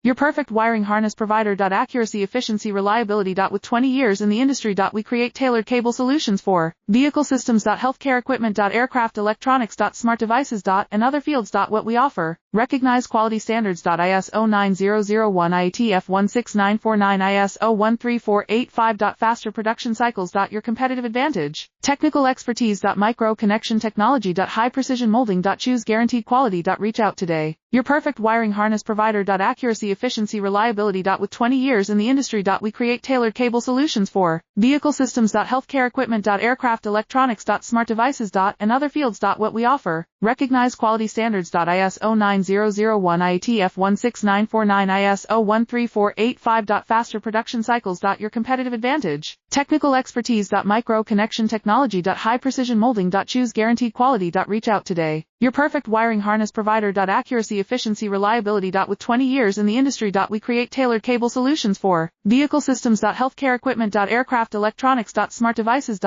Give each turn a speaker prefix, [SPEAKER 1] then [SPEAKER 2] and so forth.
[SPEAKER 1] Your perfect wiring harness provider. Accuracy, efficiency, reliability. With 20 years in the industry. We create tailored cable solutions for vehicle systems. Healthcare equipment. Aircraft electronics. Smart devices. And other fields. What we offer. Recognized quality standards. ISO 9001 IATF 16949 ISO 13485. Faster production cycles. Your competitive advantage. Technical expertise. Micro connection technology. High precision molding. Choose guaranteed quality. Reach out today. Your perfect wiring harness provider. Accuracy, efficiency, reliability. With 20 years in the industry. We create tailored cable solutions for vehicle systems. Healthcare equipment. Aircraft electronics. Smart devices. And other fields. What we offer. Recognized quality standards. ISO 9001 IATF 16949 ISO 13485. Faster production cycles. Your competitive advantage. Technical expertise. Micro connection technology. High precision molding. Choose guaranteed quality. Reach out today. Your perfect wiring harness provider. Accuracy, efficiency, reliability. With 20 years in the industry. We create tailored cable solutions for vehicle systems. Healthcare equipment. Aircraft electronics. Smart devices.